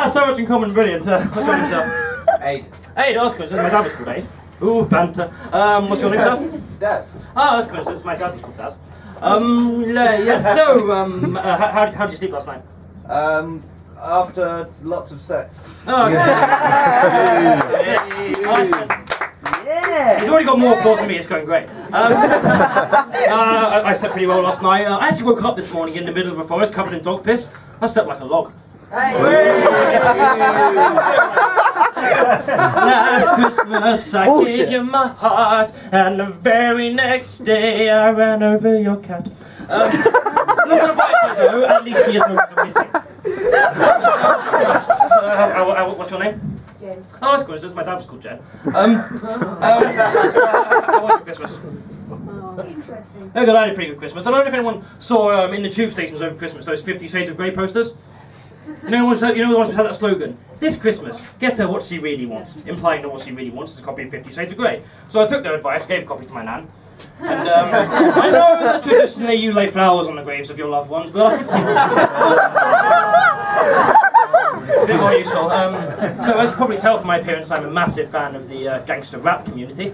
So much in common, brilliant. What's your name, sir? Aid. Aid, that's good. My dad was called Aid. Ooh, banter. What's your name, sir? Daz. Oh, that's good. My dad was called Daz. Yeah, so, how did you sleep last night? After lots of sex. Oh, okay. Yeah. He's already got more applause than me, it's going great. I slept pretty well last night. I actually woke up this morning in the middle of a forest covered in dog piss. I slept like a log. Last Christmas I gave you my heart, and the very next day I ran over your cat. Not gonna buy it though, at least he is no longer missing. What's your name? Jen. Oh, that's good. My dad was called Jen. How was your Christmas? Oh, interesting. Oh, God, I had a pretty good Christmas. I don't know if anyone saw in the tube stations over Christmas those 50 Shades of Grey posters. You know the ones who had that slogan? This Christmas, get her what she really wants, implying that what she really wants is a copy of 50 Shades of Grey. So I took their advice, gave a copy to my nan. And I know that traditionally you lay flowers on the graves of your loved ones, but I think it's a bit more useful. So as you can probably tell from my appearance, I'm a massive fan of the gangster rap community.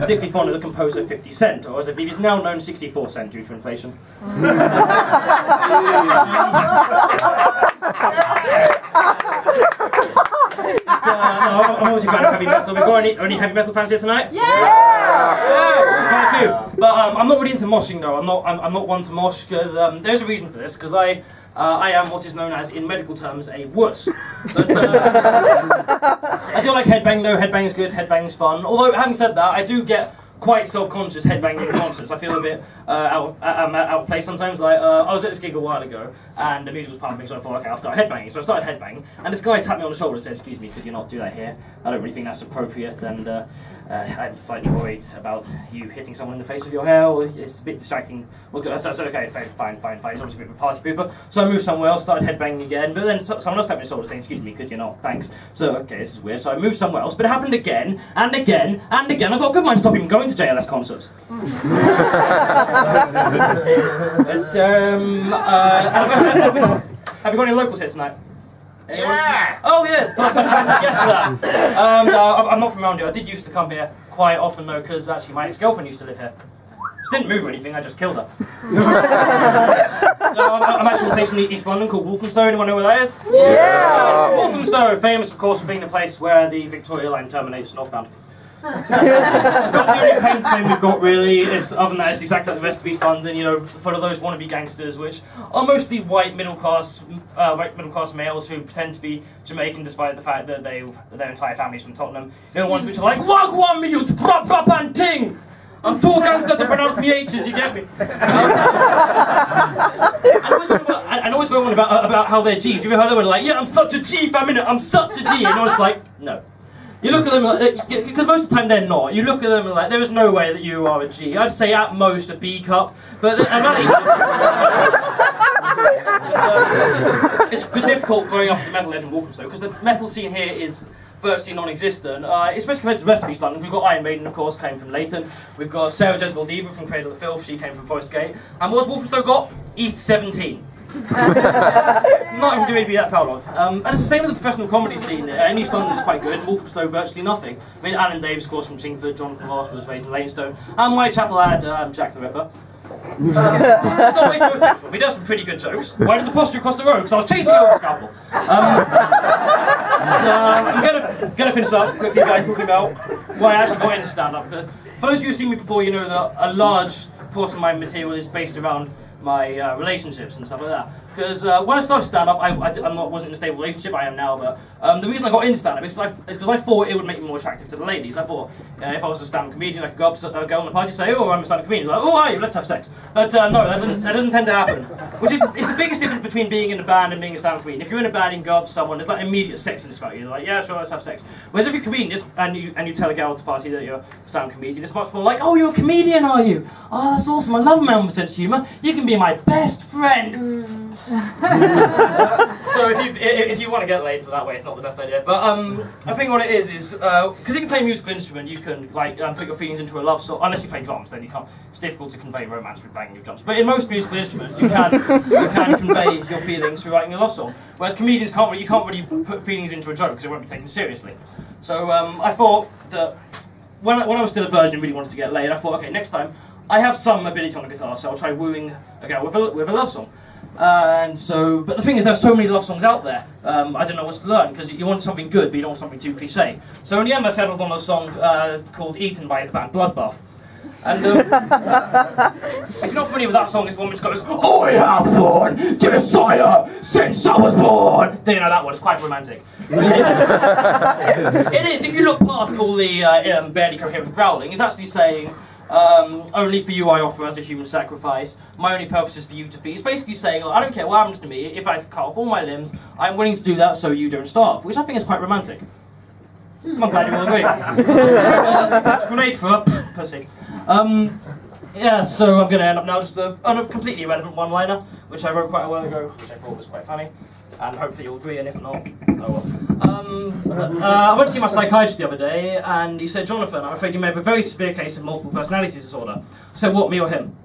Particularly fond of the composer 50 Cent, or as I believe he's now known 64 cent due to inflation. I'm obviously a fan of heavy metal. We've got any heavy metal fans here tonight? Yeah! Quite a few. But I'm not really into moshing though. I'm not one to mosh, because there's a reason for this, because I am what is known as, in medical terms, a wuss. But I do like headbang though. Headbang's good, headbang's fun. Although, having said that, I do get quite self-conscious headbanging in concerts. I feel a bit out of place sometimes. Like I was at this gig a while ago, and the music was pumping, so I thought, okay, I'll start headbanging. So I started headbanging, and this guy tapped me on the shoulder and said, "Excuse me, could you not do that here? I don't really think that's appropriate, and I'm slightly worried about you hitting someone in the face with your hair, or it's a bit distracting." Well, so I said, okay, fine. He's obviously a bit of a party pooper. So I moved somewhere else, started headbanging again, but then someone else tapped me on the shoulder saying, "Excuse me, could you not? Thanks." So, okay, this is weird. So I moved somewhere else, but it happened again, and again, and again. I've got a good mind to stop even going to JLS concerts. But, have you got any locals here tonight? Anyone? Yeah! Oh yeah, first time I said yes to that. I'm not from around here. I did used to come here quite often though, because actually my ex-girlfriend used to live here. She didn't move or anything, I just killed her. I'm actually from a place in East London called Walthamstow. Anyone know where that is? Yeah! Walthamstow, famous of course for being the place where the Victoria line terminates northbound. It's got the only claim to fame we've got really, other than that, it's exactly like the rest of East London, you know, full of those wannabe gangsters, which are mostly white middle class males who pretend to be Jamaican despite the fact that their entire family's from Tottenham. You know, ones which are like, "Wagwan me you to prop and ting! I'm too gangster to pronounce me H's, you get me?" And always going on about how they're G's. You ever heard them like, "Yeah, I'm such a G, fam, innit? I'm such a G," and I was like, no. You look at them, because most of the time they're not, you look at them and like, there is no way that you are a G. I'd say at most a B cup, but it's difficult growing up as a metalhead in Walthamstow, because the metal scene here is virtually non-existent, especially compared to the rest of East London. We've got Iron Maiden, of course, came from Leighton. We've got Sarah Jezebel Diva from Cradle of Filth, she came from Forest Gate. And what's Walthamstow got? East 17. Not even doing to be that proud of. And it's the same with the professional comedy scene. In East London is quite good, in Walthamstow virtually nothing. I mean, Alan Davis, of course, from Chingford, Jonathan Ross was raised in Leytonstone, and Whitechapel had Jack the Ripper. It's not always most people, he does some pretty good jokes. Why did the prostitute cross the road? Because I was chasing over a couple. I'm gonna finish up quickly by talking about why I actually got into stand-up. Because for those of you who've seen me before, you know that a large portion of my material is based around my relationships and stuff like that. Because when I started stand-up, I wasn't in a stable relationship. I am now, but the reason I got into stand-up is because I thought it would make me more attractive to the ladies. I thought if I was a stand-up comedian, I could go up to a girl on the party and say, "Oh, I'm a stand-up comedian." Like, "Oh, are you? Let's have sex." But no, that doesn't tend to happen. Which is it's the biggest difference between being in a band and being a stand-up comedian. If you're in a band and you go up to someone, there's like immediate sexiness about you. They're like, "Yeah, sure, let's have sex." Whereas if you're a comedian and you tell a girl at the party that you're a stand-up comedian, it's much more like, "Oh, you're a comedian, are you? Oh, that's awesome. I love a man with a sense of humour. You can be my best friend." So So if you want to get laid that way, it's not the best idea. But I think what it is because if you play a musical instrument, you can like put your feelings into a love song. Unless you play drums, then you can't. It's difficult to convey romance with banging your drums. But in most musical instruments, you can convey your feelings through writing a love song. Whereas comedians can't really, you can't really put feelings into a joke because it won't be taken seriously. So I thought that when I was still a virgin and really wanted to get laid, I thought, okay, next time I have some ability on the guitar, so I'll try wooing a girl with a love song. And so, but the thing is, there's so many love songs out there. I don't know what to learn because you want something good, but you don't want something too cliche. So in the end, I settled on a song called "Eaten" by the band Bloodbath. And if you're not familiar with that song, it's the one which goes, "I have worn desire since I was born." Then you know that one. It's quite romantic. It is. If you look past all the barely coherent growling, it's actually saying, "Only for you I offer as a human sacrifice. My only purpose is for you to feed." It's basically saying, like, I don't care what happens to me. If I cut off all my limbs, I'm willing to do that so you don't starve. Which I think is quite romantic. I'm glad you all agree. That's a grenade for pussy. Yeah, so I'm going to end up now just on a completely irrelevant one-liner, which I wrote quite a while ago, which I thought was quite funny. And hopefully you'll agree, and if not, oh well. I went to see my psychiatrist the other day, and he said, "Jonathan, I'm afraid you may have a very severe case of multiple personality disorder." I said, "What, me or him?"